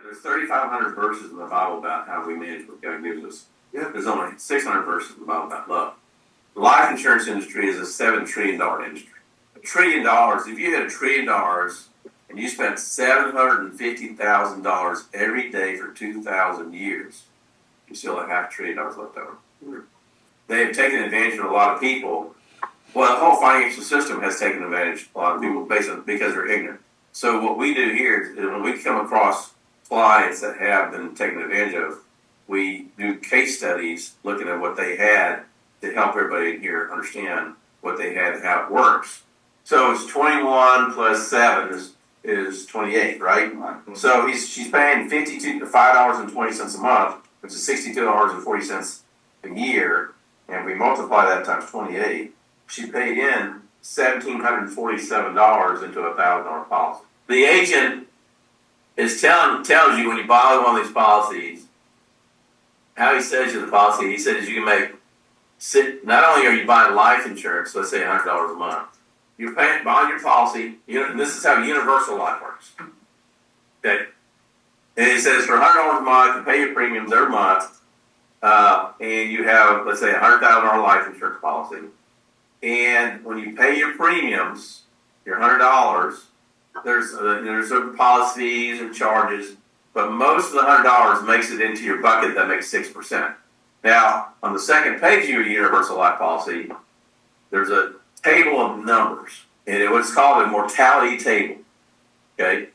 There's 3,500 verses in the Bible about how we manage what God gives us. Yeah. There's only 600 verses in the Bible about love. The life insurance industry is a $7 trillion industry. $1 trillion, if you had $1 trillion and you spent $750,000 every day for 2,000 years, you still have $500 billion left over. They have taken advantage of a lot of people. Well, the whole financial system has taken advantage of a lot of people because they're ignorant. So what we do here is when we come across clients that have been taken advantage of, we do case studies looking at what they had to help everybody here understand what they had and how it works. So it's 21 plus 7 is 28, right? So she's paying $5.20 a month, which is $62.40 a year, and we multiply that times 28. She paid in $1,747 into a $1,000 policy. The agent tells you when you buy one of these policies, how he sells you the policy. He says you can make, not only are you buying life insurance, let's say $100 a month, you're buying your policy, and this is how universal life works. Okay? And he says for $100 a month, you pay your premiums every month, and you have, let's say, a $100,000 life insurance policy. And when you pay your premiums, your $100, there's certain policies and charges, but most of the $100 makes it into your bucket that makes 6%. Now, on the second page of your universal life policy, there's a table of numbers, and it's what's called a mortality table. Okay,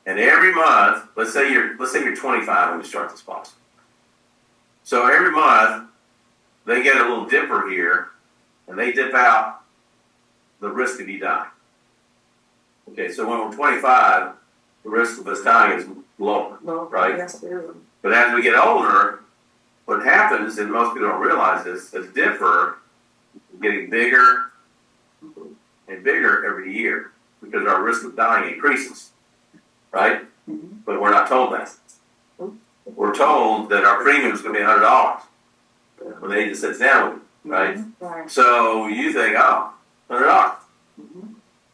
and every month, let's say you're 25 when you start this policy. So every month, they get a little dipper here, and they dip out the risk of you dying. Okay, so when we're 25, the risk of us dying is lower, right? Yes, but as we get older, what happens, and most people don't realize this, is dipper is getting bigger and bigger every year because our risk of dying increases, right? Mm-hmm. But we're not told that. We're told that our premium is going to be $100 when the agent sits down with you, right? Right. So you think, oh, $100. Mm-hmm.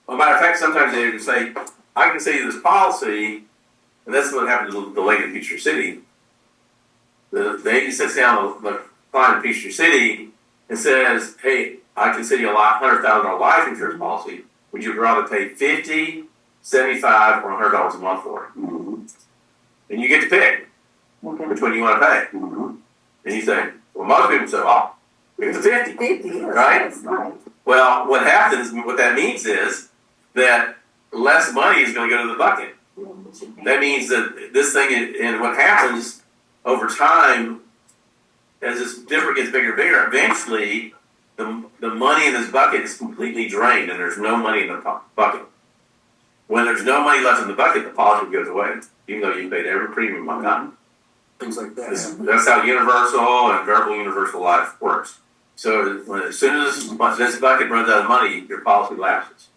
Well, matter of fact, sometimes they say, I can sell you this policy, and that's what happened to the lady in Peachtree City. The agent sits down with the client in Peachtree City and says, hey, I can sell you a $100,000 life insurance policy. Would you rather pay $50, $75, or $100 a month for it? Mm-hmm. And you get to pick which one you want to pay. Mm-hmm. And you say, well, most people say, oh, we get the 50. 50, yes, Right? yes, right. Well, what that means is that less money is going to go to the bucket. That means that this thing, and what happens over time, as this difference gets bigger and bigger, eventually the money in this bucket is completely drained and there's no money in the bucket. When there's no money left in the bucket, the policy goes away, even though you paid every premium on time. Things like that. That's how universal and variable universal life works. So as soon as this bucket runs out of money, your policy lapses.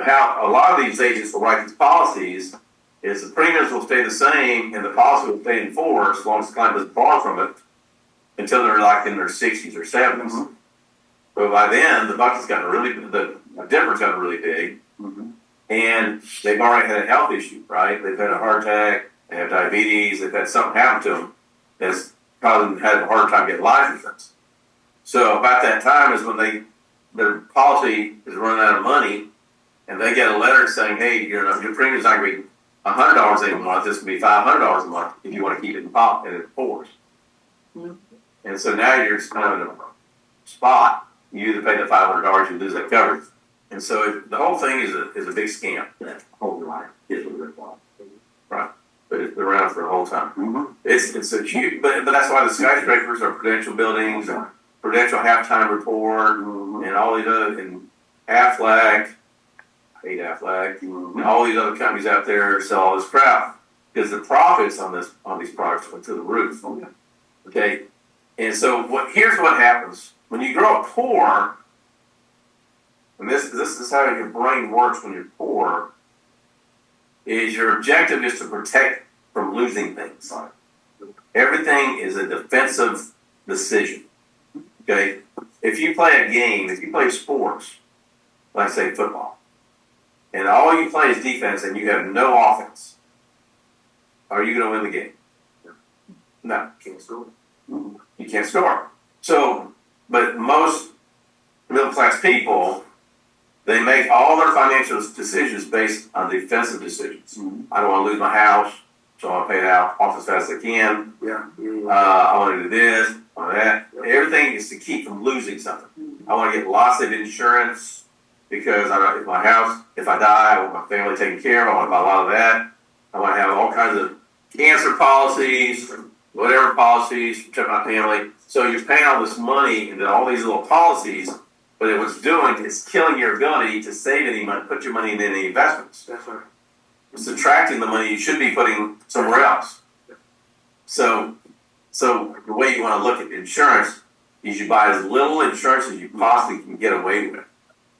How a lot of these agents will write these policies is the premiums will stay the same and the policy will stay in force as long as the client doesn't borrow from it until they're like in their 60s or 70s. Mm-hmm. But by then, the bucket's gotten the difference gotten really big, Mm-hmm. and they've already had a health issue, right? They've had a heart attack, they have diabetes, they've had something happen to them that's causing them to have a hard time getting life insurance. So about that time is when their policy is running out of money, and they get a letter saying, hey, your premium is not going to be $100 a month, this will be $500 a month if you want to keep it in force. Mm-hmm. And so now you're just kind of in a spot. You either pay the $500, you lose that coverage. And so the whole thing is a big scam. That whole life is a rip off. Right. But it's been around for a whole time. Mm-hmm. It's a huge, but that's why the skyscrapers are Prudential buildings, and Prudential halftime report, and all these other, and Aflac, I hate Aflac, and all these other companies out there sell all this crap because the profits on these products went to the roof. Okay, and so here's what happens when you grow up poor, and this is how your brain works when you're poor. Is your objective is to protect from losing things. Everything is a defensive decision. Okay, if you play a game, if you play sports, like say football, and all you play is defense and you have no offense, are you going to win the game? No, Can't score. you can't score. So, but most middle class people, they make all their financial decisions based on defensive decisions. I don't want to lose my house, so I want to pay it out off as fast as I can. Yeah. I want to do this, I want that. Everything is to keep from losing something. I want to get lots of insurance because if my house, if I die, I want my family taken care of. I want to buy a lot of that. I want to have all kinds of cancer policies, whatever policies to protect my family. So you're paying all this money into all these little policies, but what's doing is killing your ability to save any money, put your money in any investments. That's right. It's subtracting the money you should be putting somewhere else. So the way you want to look at insurance is you buy as little insurance as you possibly can get away with,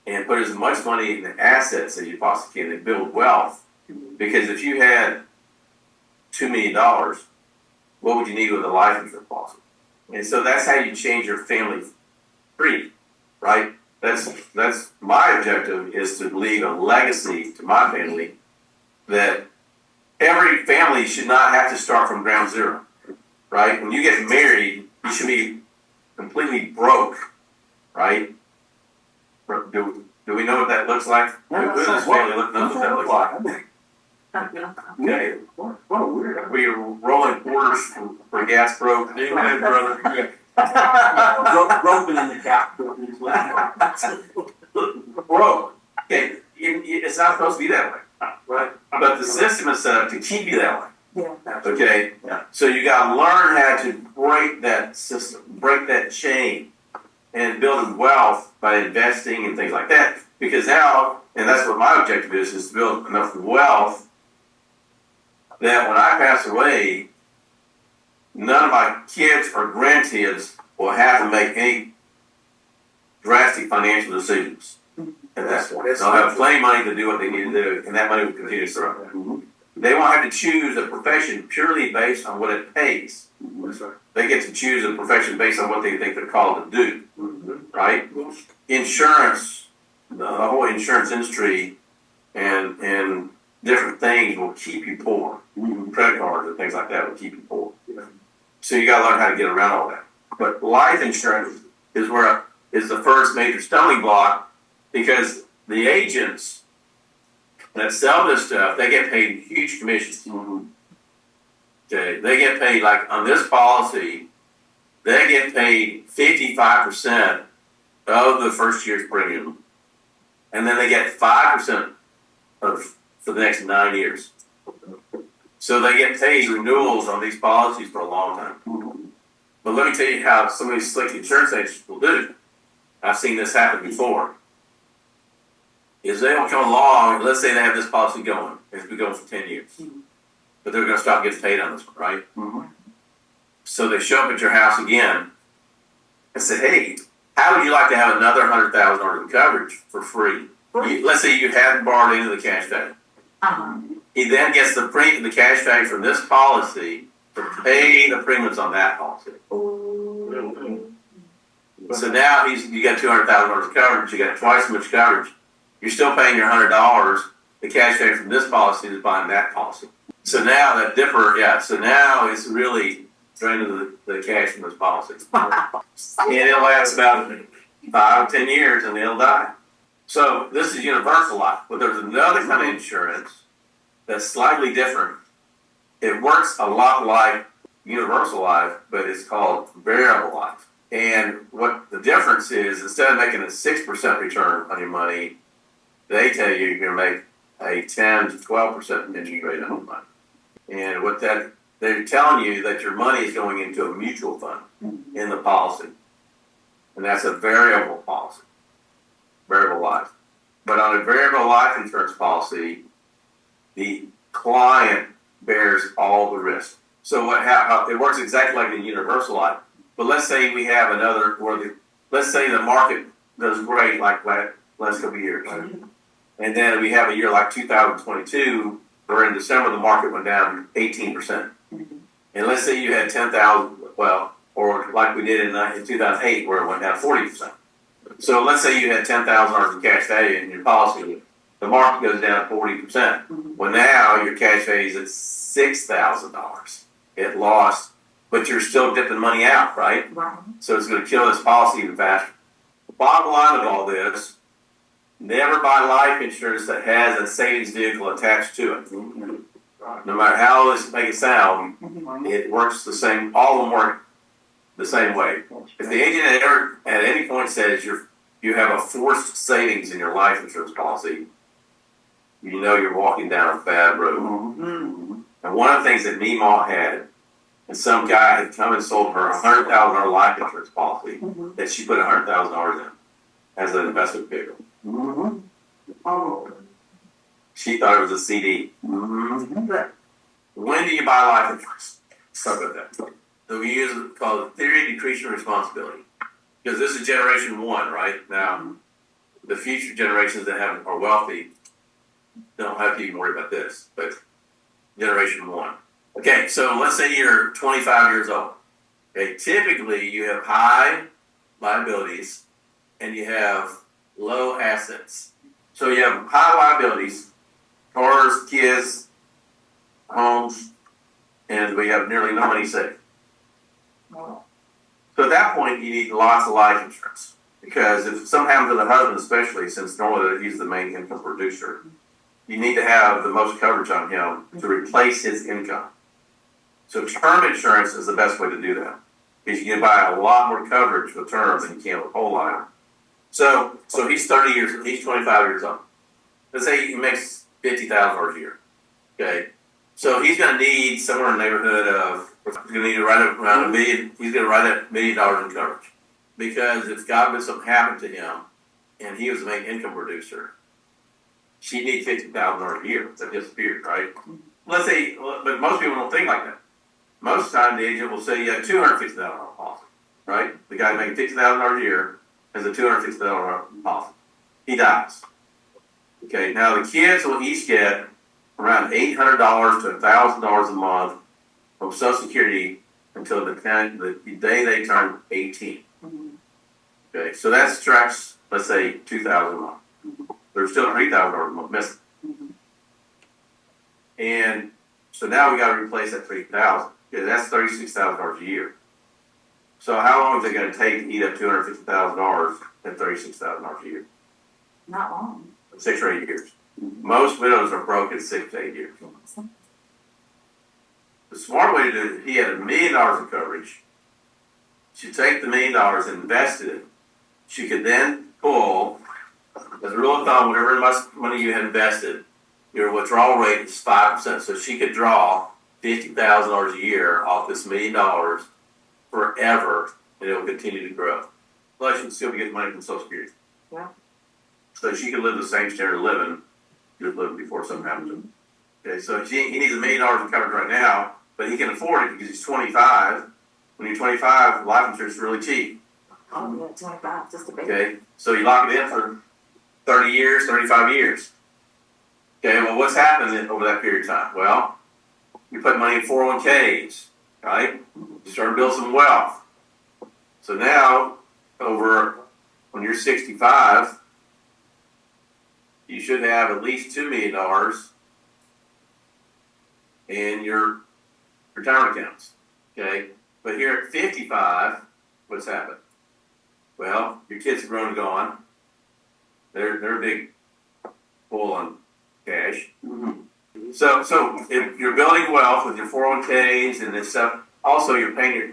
and put as much money in the assets as you possibly can and build wealth. Because if you had $2 million, what would you need with a life insurance policy? And so that's how you change your family free, right? That's my objective, is to leave a legacy to my family that every family should not have to start from ground zero, right? When you get married, you should be completely broke, right? Do we know what that looks like? Who in this family knows what that looks like? Okay. What a weirdo. We are rolling quarters for gas broke. Amen, brother. Broken in the gap. Broke. Okay, it's not supposed to be that way, right? But the system is set up to keep you that way. Yeah. Okay? Yeah. So you got to learn how to break that system, break that chain, and building wealth by investing and things like that. Because now, and that's what my objective is to build enough wealth that when I pass away, none of my kids or grandkids will have to make any drastic financial decisions at that point. They'll have plenty of money to do what they need to do, and that money will continue to grow. They won't have to choose a profession purely based on what it pays. That's right. They get to choose a profession based on what they think they're called to do, right? Insurance, the whole insurance industry and different things will keep you poor. Credit cards and things like that will keep you poor. So you got to learn how to get around all that. But life insurance is the first major stumbling block, because the agents that sell this stuff, they get paid huge commissions. Okay, they get paid, like on this policy, they get paid 55% of the first year's premium, and then they get 5% for the next 9 years. So they get paid renewals on these policies for a long time. But let me tell you how some of these slick insurance agents will do. I've seen this happen before. Is they will come along, let's say they have this policy going, it's been going for 10 years. But they're going to stop getting paid on this one, right? So they show up at your house again and say, hey, how would you like to have another $100,000 in coverage for free? Let's say you hadn't borrowed into the cash value. He then gets the cash value from this policy to pay the premiums on that policy. So now you got $200,000 of coverage, you got twice as much coverage. You're still paying your $100. The cash value from this policy is buying that policy. So now so now it's really draining the cash from this policy. And it'll last about 5 or 10 years and it'll die. So this is universal life, but there's another kind of insurance that's slightly different. It works a lot like universal life, but it's called variable life. And what the difference is, instead of making a 6% return on your money, they tell you you're going to make a 10 to 12% interest rate on your money. And they're telling you that your money is going into a mutual fund in the policy. And that's a variable policy, variable life. But on a variable life insurance policy, the client bears all the risk. So how it works exactly like in universal life. But let's say we have let's say the market does great like last couple of years. And then we have a year like 2022, where in December the market went down 18%. And let's say you had 10,000, or like we did in 2008, where it went down 40%. So let's say you had $10,000 in cash value in your policy. The the market goes down 40%. Mhm. Well, now your cash value is at $6,000. It lost, but you're still dipping money out, right? Right. So it's going to kill this policy even faster. The bottom line of all this, never buy life insurance that has a savings vehicle attached to it. No matter how this make it sound, Mhm. it works the same. All of them work the same way. If the agent ever at any point says you have a forced savings in your life insurance policy, you know you're walking down a bad road. Mhm. And one of the things that Meemaw had, and some guy had come and sold her a $100,000 life insurance policy Mhm. that she put $100,000 in as an investment vehicle. Mhm. Oh. She thought it was a CD. Mhm. But When do you buy life insurance? Talk about that. So we use it called the theory of decreasing responsibility. Because this is generation one, right? Now, the future generations that are wealthy don't have to even worry about this, but generation one. Okay, so let's say you're 25 years old. Okay, typically you have high liabilities and you have low assets. So you have high liabilities, cars, kids, homes, and we have nearly no money saved. well, So at that point, you need lots of life insurance. Because if something happens to the husband, especially since normally he's the main income producer, you need to have the most coverage on him to replace his income. So term insurance is the best way to do that. Because you can buy a lot more coverage with term than you can with whole life. So he's 30 years, he's 25 years old. Let's say he makes $50,000 a year. Okay. So he's going to need somewhere in the neighborhood of, he's going to need to write around $1 million, he's going to write $1 million in coverage. Because if God forbid something happened to him and he was the main income producer, she'd need $50,000 a year that disappeared, right? Let's say, but most people don't think like that. Most of the time, the agent will say you have $250,000 policy, right? The guy making $50,000 a year has a $250,000 policy. He dies. Okay, now the kids will each get around $800 to $1,000 a month from Social Security until the day they turn 18. mhm. Okay, so that subtracts, let's say, $2,000 a month. There's still $3,000 a month missing. Mhm. And so now we got to replace that $3,000. Okay, that's $36,000 a year. So how long is it going to take to eat up $250,000 at $36,000 a year? Not long. 6 or 8 years. Most widows are broke in 6 to 8 years. The smart way to do it, he had $1 million in coverage. She'd take the $1 million and invest it. She could then pull, as a rule of thumb, whatever money you had invested, your withdrawal rate is 5%. So she could draw $50,000 a year off this $1 million forever, and it will continue to grow. Plus, she'd still be getting money from Social Security. Yeah. So she could live the same standard of living she was living before something happened to him. Okay, so he needs $1 million in coverage right now, but he can afford it because he's 25. When you're 25, life insurance is really cheap. Oh, yeah, 25, just a baby. Okay, so you lock it in for 30 years, 35 years. Okay, well, what's happened over that period of time? Well, you put money in 401ks, right? You start to build some wealth. So now, when you're 65, you should have at least $2 million in your retirement accounts. Okay, but here at 55, what's happened? Well, your kids have grown and gone. They're a big pull on cash. Mm-hmm. So if you're building wealth with your 401ks and this stuff, also you're paying your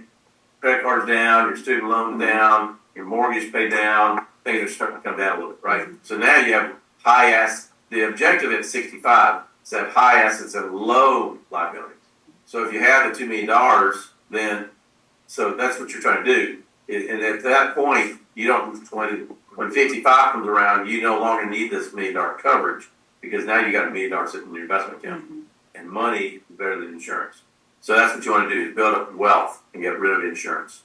credit cards down, your student loans down, your mortgage paid down, things are starting to come down a little bit, right? So now you have high assets. The objective at 65 is to have high assets and low liabilities. So if you have the $2 million, then, so that's what you're trying to do. And at that point, you don't, when 55 comes around, you no longer need this $1 million coverage because now you got $1 million sitting in your investment account. Mhm. And money is better than insurance. So that's what you want to do, is build up wealth and get rid of insurance.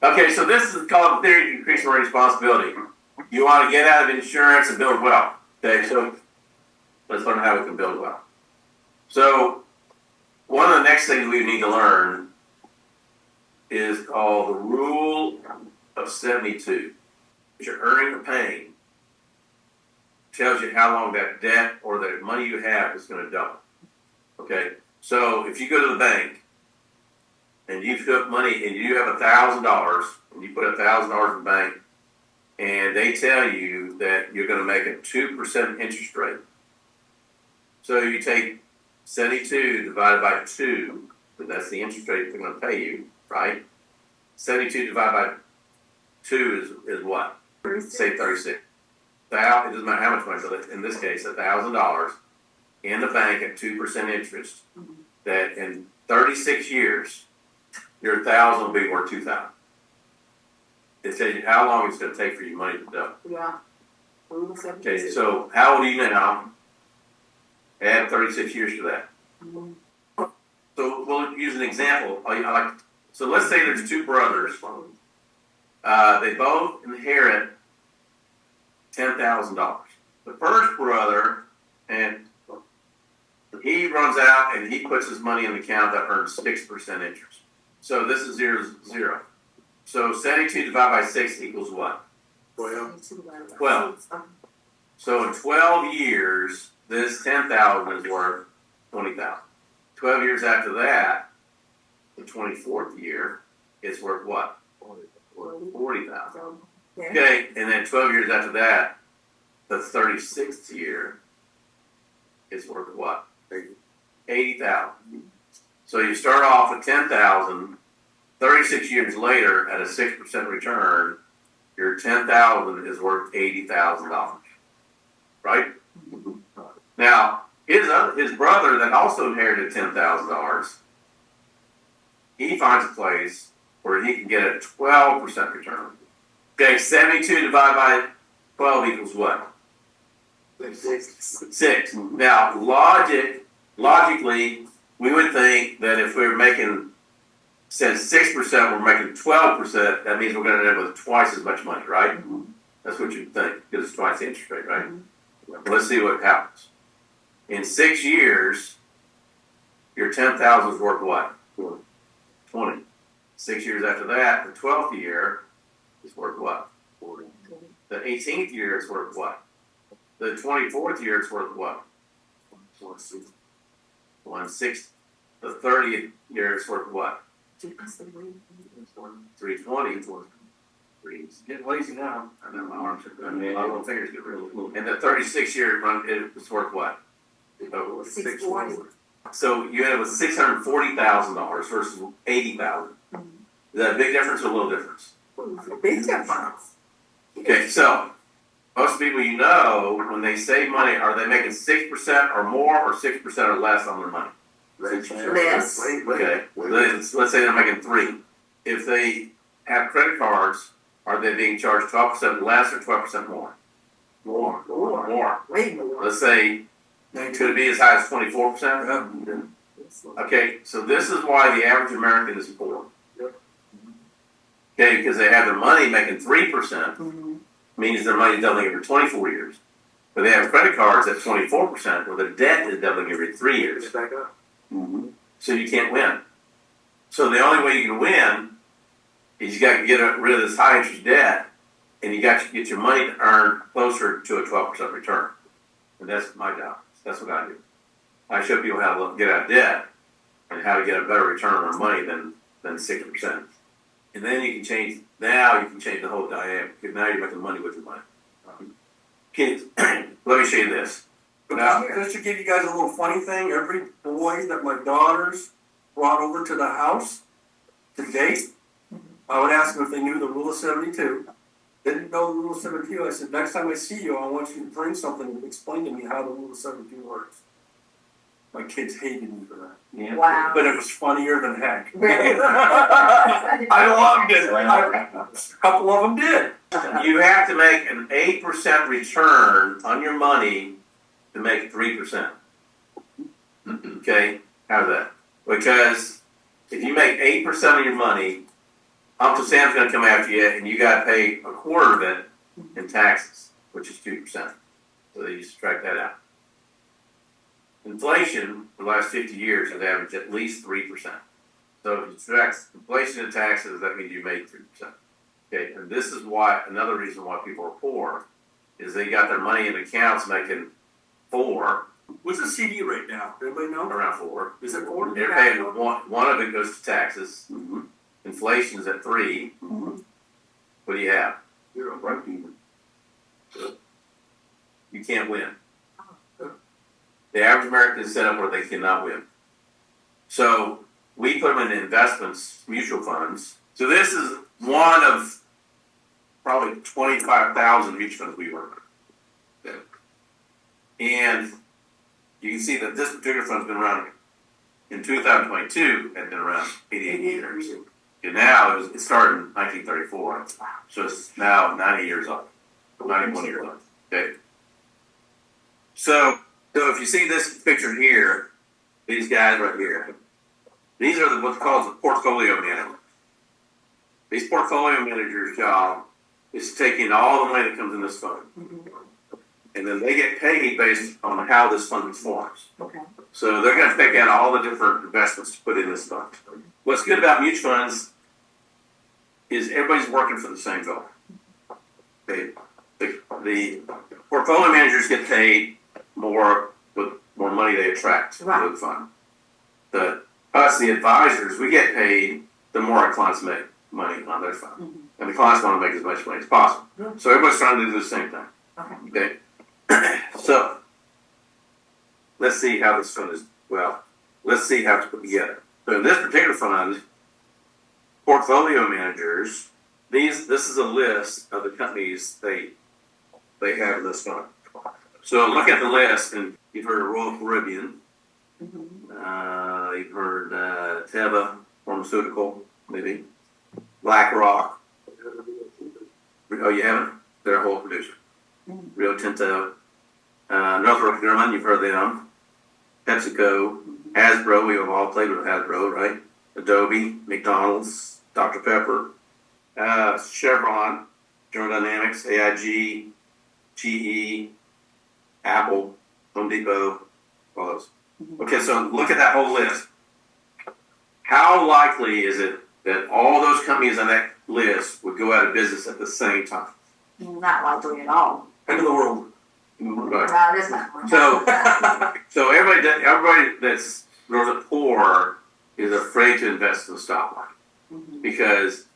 Okay, so this is called the theory of increasing responsibility. You want to get out of insurance and build wealth. Okay, so let's learn how we can build wealth. So one of the next things we need to learn is called the rule of 72. You're earning or paying tells you how long that debt or that money you have is going to double. Okay, so if you go to the bank and you put money and you have $1,000 and you put $1,000 in the bank and they tell you that you're going to make a 2% interest rate. So you take 72 divided by 2, and that's the interest rate they're going to pay you, right? 72 divided by 2 is what? Say 36. It doesn't matter how much money, but in this case, $1,000 in the bank at 2% interest. That in 36 years, your 1,000 will be worth 2,000. It tells you how long it's going to take for your money to double. Yeah. Okay, so how old are you now? Add 36 years to that. So we'll use an example. So let's say there's two brothers. They both inherit $10,000. The first brother, and he runs out and he puts his money in the account that earns 6% interest. So this is 0. So 72 divided by 6 equals what? 12. So in 12 years, this 10,000 is worth 20,000. 12 years after that, the 24th year, it's worth what? 40,000. Okay, and then 12 years after that, the 36th year is worth what? 80,000. So you start off with 10,000. 36 years later, at a 6% return, your 10,000 is worth $80,000. Right? Now, his brother that also inherited $10,000, he finds a place where he can get a 12% return. Okay, 72 divided by 12 equals what? 6. Now, logically, we would think that if we were making, since 6%, we're making 12%, that means we're going to end up with twice as much money, right? That's what you'd think, because it's twice the interest rate, right? Let's see what happens. In 6 years, your 10,000 is worth what? 20. 6 years after that, the 12th year is worth what? 40. The 18th year is worth what? The 24th year is worth what? 160. The 30th year is worth what? 320. It's getting lazy now. I know my arms are good. My little fingers get really little. And the 36 year run, it's worth what? 640. So you end up with $640,000 versus $80,000. Is that a big difference or a little difference? Big difference. Okay, so most people you know, when they save money, are they making 6% or more or 6% or less on their money? Less. Okay, let's say they're making 3. If they have credit cards, are they being charged 12% less or 12% more? More. Way more. Let's say, could it be as high as 24%? Okay, so this is why the average American is poor. Okay, because they have their money making 3%, means their money is doubling every 24 years. But they have credit cards at 24%, where their debt is doubling every 3 years. So you can't win. So the only way you can win is you got to get rid of this high interest debt, and you got to get your money to earn closer to a 12% return. And that's my job. That's what I do. I show people how to get out of debt and how to get a better return on their money than 6%. And then you can change. Now you can change the whole dynamic because now you're making money with your money. Kids, let me show you this. Now, Just to give you guys a little funny thing, every boy that my daughters brought over to the house to date, I would ask them if they knew the rule of 72. They didn't know the rule of 72. I said, next time I see you, I want you to bring something and explain to me how the rule of 72 works. My kids hated me for that. yeah. Wow. But it was funnier than heck. Really? I loved it. A couple of them did. You have to make an 8% return on your money to make 3%. Okay? How's that? Because if you make 8% of your money, Uncle Sam's going to come after you, and you got to pay a quarter of it in taxes, which is 2%. So you subtract that out. Inflation for the last 50 years has averaged at least 3%. So if you subtract inflation and taxes, that means you made 3%. Okay, and this is why another reason why people are poor is they got their money in accounts making 4, What's the CD rate now? Anybody know? around 4. Is it 4? They're paying one of it goes to taxes. Mm-hmm. Inflation's at 3. Mhm. What do you have? You're a break even. You can't win. The average American is set up where they cannot win. So we put them in investments, mutual funds. So this is one of probably 25,000 mutual funds we work with. And you can see that this particular fund's been around in 2022, had been around 88 years. And now it started in 1934. So it's now 90 years old, 91 years old. Okay. So if you see this picture here, these guys right here, these are what's called the portfolio managers. These portfolio managers' job is taking all the money that comes in this fund, and then they get paid based on how this fund performs. Okay. So they're going to pick out all the different investments to put in this fund. What's good about mutual funds is everybody's working for the same goal. The portfolio managers get paid more with more money they attract to the fund. Us, the advisors, we get paid the more our clients make money on their fund. And the clients want to make as much money as possible. So everybody's trying to do the same thing. Okay. So let's see how this fund is, let's see how it's put together. So in this particular fund, portfolio managers, this is a list of the companies they have in this fund. So look at the list, and you've heard of Royal Caribbean. You've heard Teva Pharmaceutical, maybe. BlackRock. Oh, you haven't? They're a whole producer. Rio Tinto. Northrop Grumman, you've heard of them. PepsiCo. Hasbro, we have all played with Hasbro, right? Adobe, McDonald's, Dr. Pepper. Chevron, General Dynamics, AIG, GE, Apple, Home Depot, all those. Okay, so look at that whole list. How likely is it that all those companies on that list would go out of business at the same time? Not likely at all. End of the world. Right. No, it's not. So everybody that's really poor is afraid to invest in the stock market because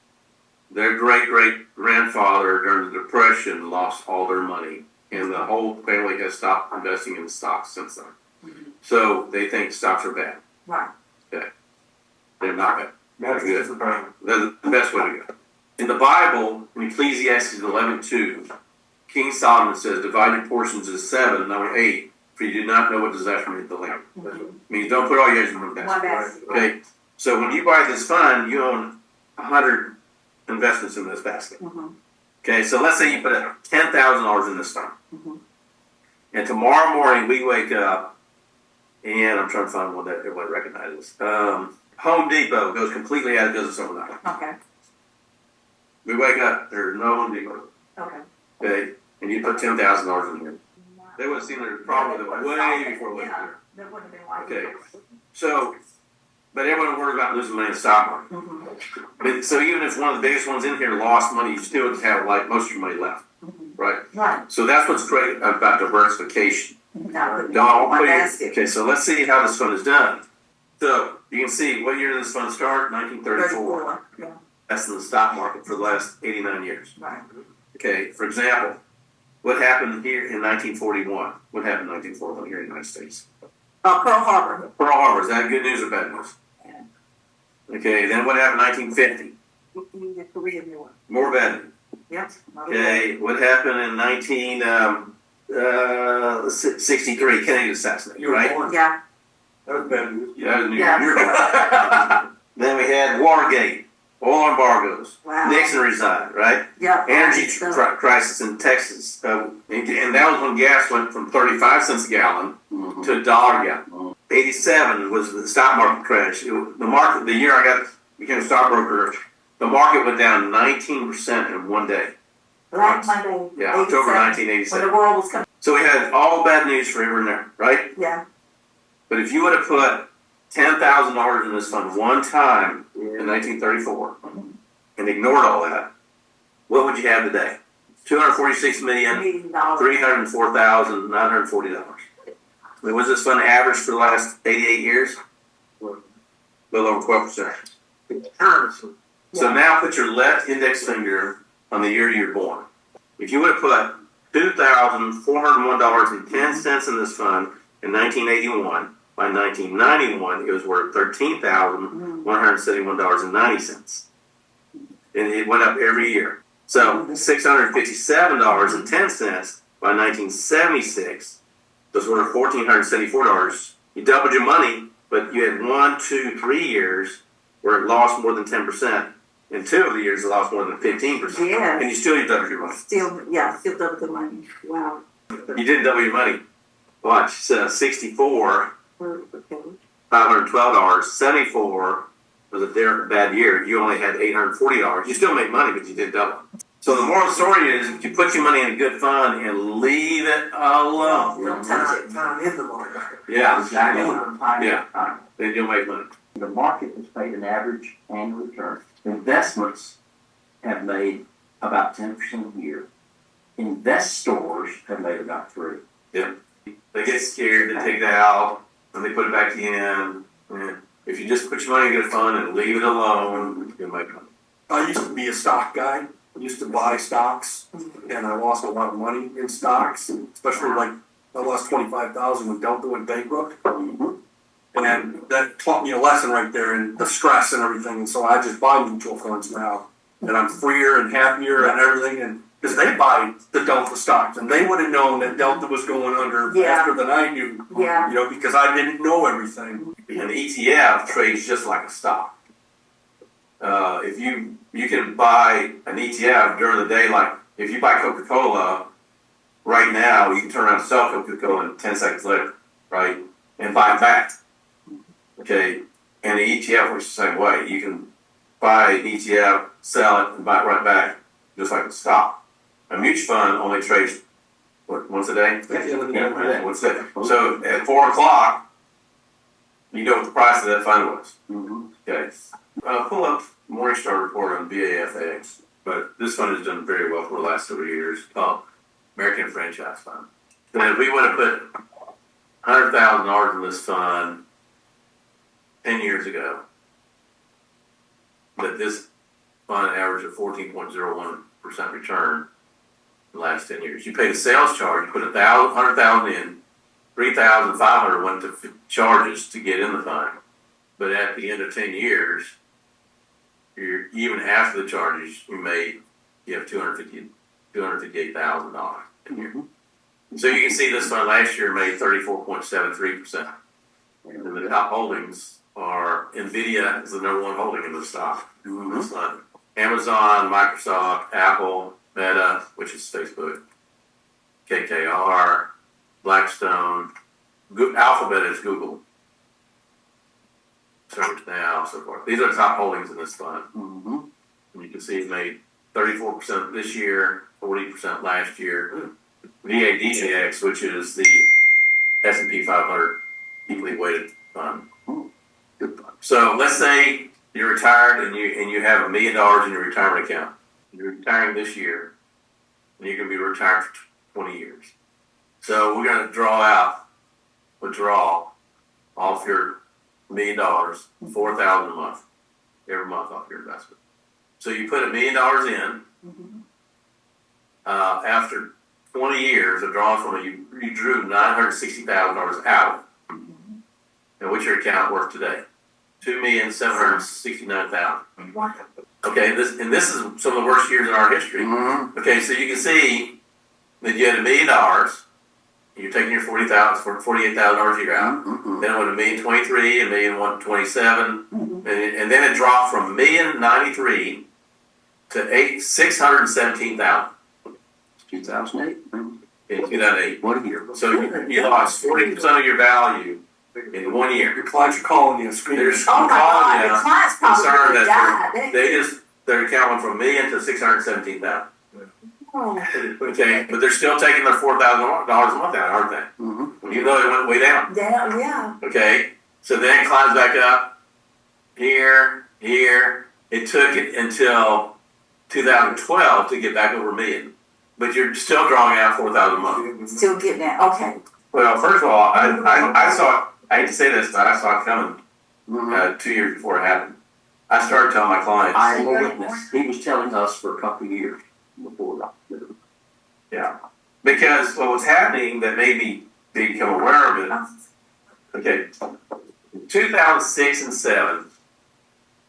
their great-great-grandfather during the Depression lost all their money, and the whole family has stopped investing in stocks since then. So they think stocks are bad. Right. Okay. They're not bad. They're good. They're the best way to go. In the Bible, in Ecclesiastes 11:2, King Solomon says, divide your portions as 7, number 8, for you do not know what disaster may hit the land. Means don't put all your eggs in one basket. One basket. Okay. So when you buy this fund, you own 100 investments in this basket. Okay, so let's say you put $10,000 in this fund. And tomorrow morning we wake up, and I'm trying to find one that everybody recognizes. Home Depot goes completely out of business overnight. Okay. We wake up, there's no Home Depot. Okay, and you put $10,000 in here. They would have seen their problem with it way before it went here. That wouldn't have been like Okay, so, but everyone worried about losing money in the stock market. But, so even if one of the biggest ones in here lost money, you still would have like most of your money left, right? Right. So that's what's great about diversification. Okay, so let's see how this fund is done. So you can see what year did this fund start? 1934. Yeah. That's in the stock market for the last 89 years. Right. Okay, for example, what happened here in 1941? What happened in 1941 here in the United States? Pearl Harbor. Pearl Harbor, is that good news or bad news? Okay, then what happened in 1950? The Korean War. More bad news. Yep. Okay, what happened in 1963? Kennedy assassination, right? Yeah. That was bad news. Yeah, that was New Yeah. York. Then we had Watergate, oil embargoes. Wow. Nixon resigned, right? Yeah. Energy crisis in Texas. And that was when gas went from 35 cents a gallon to $1 a gallon. 87 was the stock market crash. The year I became a stockbroker, the market went down 19% in one day. Black Monday. Yeah, October 1987. When the world was coming. So we had all bad news for everyone there, right? Yeah. But if you would have put $10,000 in this fund one time in 1934 and ignored all that, what would you have today? $246,304,940. I mean, was this fund average for the last 88 years? A little over 12%. So now put your left index finger on the year you were born. If you would have put $2,401.10 in this fund in 1981, by 1991 it was worth $13,171.90. And it went up every year. So $657.10 by 1976 was worth $1,474. You doubled your money, but you had 1, 2, 3 years where it lost more than 10%. In 2 of the years, it lost more than 15%. Yeah. And you doubled your money. Still double the money. Wow. You didn't double your money. Watch, so 64, Okay. $512, 74 was a bad year. You only had $840. You still made money, but you did double. So the moral story is, if you put your money in a good fund and leave it alone. Don't touch it. Not in the market. Yeah, Exactly. Yeah. Then you'll make money. The market has paid an average annual return. Investments have made about 10% a year. Investors have made about 3%. Yeah. They get scared, they take that out, and they put it back in. And if you just put your money in a good fund and leave it alone, you'll make money. I used to be a stock guy. I used to buy stocks, and I lost a lot of money in stocks, especially like I lost $25,000 when Delta went bankrupt. And that taught me a lesson right there, and the stress and everything. And so I just buy mutual funds now, and I'm freer and happier and everything. And because they buy the Delta stocks, and they would have known that Delta was going under faster than I knew. Yeah. You know, because I didn't know everything. An ETF trades just like a stock. If you can buy an ETF during the day, like if you buy Coca-Cola right now, you can turn around and sell Coca-Cola in 10 seconds later, right? And buy it back. Okay, and the ETF works the same way. You can buy an ETF, sell it, and buy it right back, just like a stock. A mutual fund only trades, what, once a day? Yeah. Once a day. So at 4 o'clock, you know what the price of that fund was. Okay. Pull up Morningstar report on BAFX, but this fund has done very well for the last several years. American Franchise Fund. Then if we would have put $100,000 in this fund 10 years ago, that this fund averaged a 14.01% return in the last 10 years. You paid a sales charge, you put $100,000 in, $3,500 went to charges to get in the fund. But at the end of 10 years, you're even after the charges you have $258,000 in here. So you can see this fund last year made 34.73%. And the top holdings are NVIDIA is the number 1 holding in the stock. This fund. Amazon, Microsoft, Apple, Meta, which is Facebook, KKR, Blackstone, Alphabet is Google. ServiceNow, so forth. These are the top holdings in this fund. And you can see it made 34% this year, 40% last year. VADGX, which is the S&P 500 equally weighted fund. Good fund. So let's say you're retired and you have $1 million in your retirement account. You're retiring this year, and you're going to be retired for 20 years. So we're going to withdraw off your $1 million, $4,000 a month, every month off your investment. So you put $1 million in. After 20 years of drawing from it, you drew $960,000 out. And what's your account worth today? $2,769,000. Okay, this is some of the worst years in our history. Okay, so you can see that you had $1 million. You're taking your $48,000 a year out. Then it went $1,023,000, $1,127,000, and then it dropped from $1,093,000 to $617,000. 2008. In 2008. What a year. So you lost 40% of your value in 1 year. Your clients are calling you, screaming. They're Oh my calling God, you, the clients probably concerned died. that their account went from $1 million to $617,000. Oh. Okay, but they're still taking their $4,000 a month out, aren't they? Even though it went way down. Yeah. Okay, so then it climbs back up here. It took it until 2012 to get back over $1 million. but you're still drawing out $4,000 a month. Still getting that, okay. Well, first of all, I saw, I hate to say this, but I saw it coming, 2 years before it happened. I started telling my clients. I am a witness. He was telling us for a couple of years before that. Yeah. Because what was happening that made me become aware of it, okay, 2006 and 7,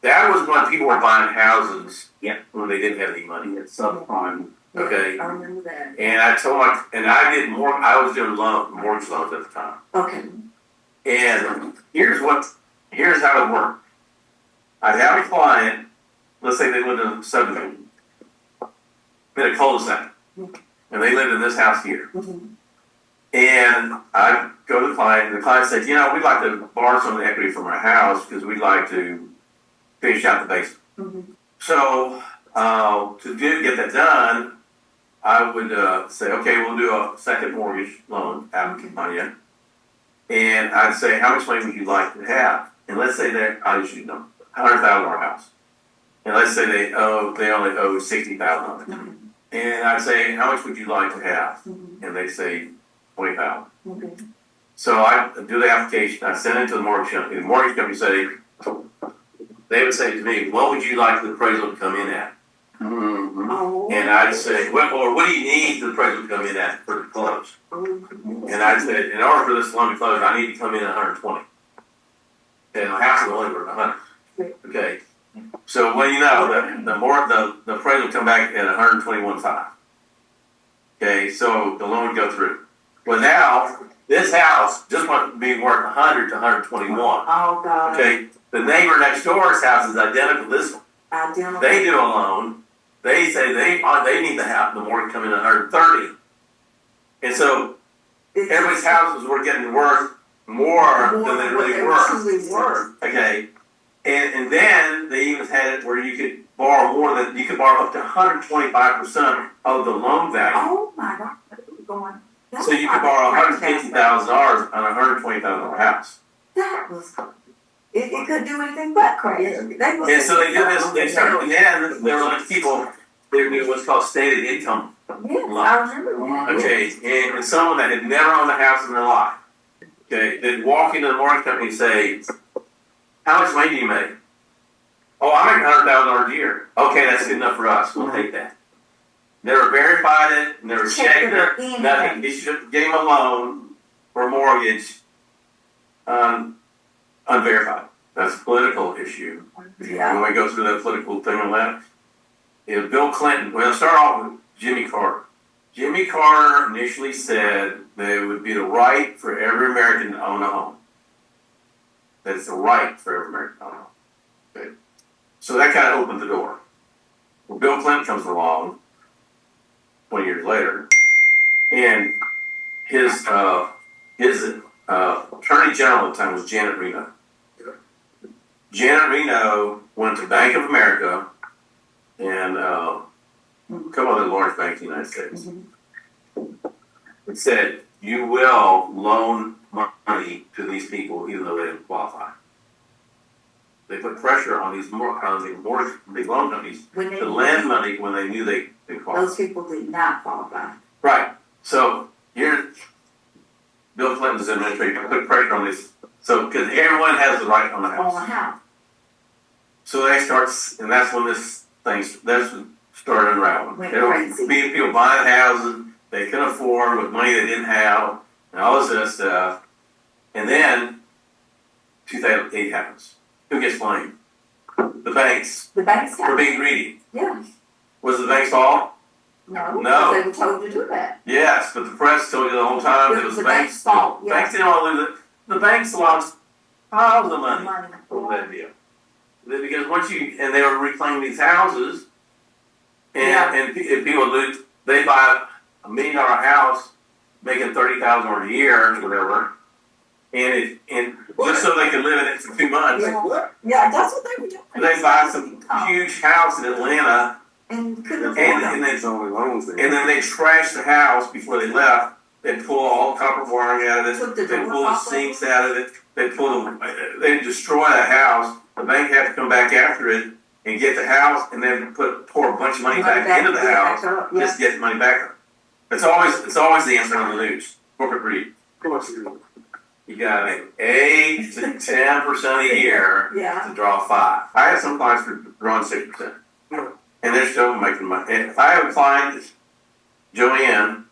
that was when people were buying houses when they didn't have any money. It's subprime. Okay. I remember that. And I told my, and I did more, I was doing mortgage loans at the time. Okay. And here's how it worked. I'd have a client, let's say they lived in a subdivision, in a cul-de-sac, and they lived in this house here. And I'd go to the client, and the client said, you know, we'd like to borrow some of the equity from our house because we'd like to finish out the basement. So, to get that done, I would say, okay, we'll do a second mortgage loan on you. And I'd say, how much money would you like to have? And let's say I'll just use them, $100,000 house. And let's say they only owe $60,000. And I'd say, how much would you like to have? And they'd say, $20,000. So I do the application, I send it to the mortgage company. The mortgage company they would say to me, what would you like the appraisal to come in at? And I'd say, or what do you need the appraisal to come in at for the close? And I'd say, in order for this loan to close, I need to come in at 120. And the house is only worth 100. Okay. So when you know the appraisal will come back at 121.5. Okay, so the loan would go through. Well, now this house just wants to be worth 100 to 121. Oh, God. Okay, the neighbor next door's house is identical to this one. Identical. They do a loan. They say they need the mortgage come in at 130. And so everybody's houses were getting worth more than they really were. Okay. And then they even had it where you could borrow you could borrow up to 125% of the loan value. Oh my God. So you could borrow $150,000 on a $120,000 house. That was, it couldn't do anything but crazy. And so they did this, they started, again, there were like people, they do what's called stated income. Yes, I remember that. Okay, and someone that had never owned a house in their life, okay, they'd walk into the mortgage company and say, how much money do you make? Oh, I make $100,000 a year. Okay, that's good enough for us. We'll take that. Never verified it, never checked it, nothing. They should give him a loan or a mortgage, unverified. That's a political issue. Yeah. When we go through that political thing on that, Bill Clinton, we'll start off with Jimmy Carter. Jimmy Carter initially said that it would be the right for every American to own a home. That it's the right for every American to own a home. Okay. So that kind of opened the door. Well, Bill Clinton comes along 20 years later, and his attorney general at the time was Janet Reno. Janet Reno went to Bank of America and a couple other large banks in the United States. It said, you will loan money to these people even though they didn't qualify. They put pressure on these big loan companies to lend money when they knew they didn't qualify. Those people did not qualify. Right. So here, Bill Clinton's administration put pressure on this. So because everyone has the right on the house. On a house. So they start, and that's when started unraveling. Went There were crazy. people buying houses they couldn't afford with money they didn't have, and all this other stuff. And then 2008 happens. Who gets blamed? The banks. The banks got For being greedy. Yeah. Was it the bank's fault? No. No. They were told to do that. Yes, but the press told you the whole time it was the bank's fault. Yeah. Banks didn't want to lose it. The banks lost piles of money over that deal. Because and they were reclaiming these houses, and people lose, they buy $1 million house, making $30,000 a year or whatever, and just so they could live in it for 2 months. Yeah, that's what they were doing. They buy some huge house in Atlanta, and couldn't afford it. and then they trash the house before they left. They pull all the copper wiring out of it. They pull the sinks out of it. They destroy the house. The bank had to come back after it and get the house, and then pour a bunch of money back into the house just to get money back. It's always the answer on the news. Corporate greed. Of course it is. You gotta make 8 to 10% a year Yeah. to draw 5. I have some clients for drawing 6%. Yeah. And they're still making money. And if I have a client, Joanne,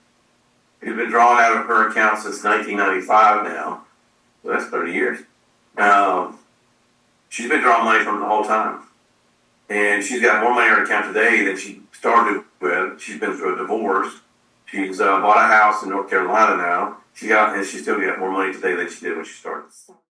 who's been drawing out of her account since 1995 now, so that's 30 years. She's been drawing money from the whole time. And she's got more money in her account today than she started with. She's been through a divorce. She's bought a house in North Carolina now. And she's still got more money today than she did when she started.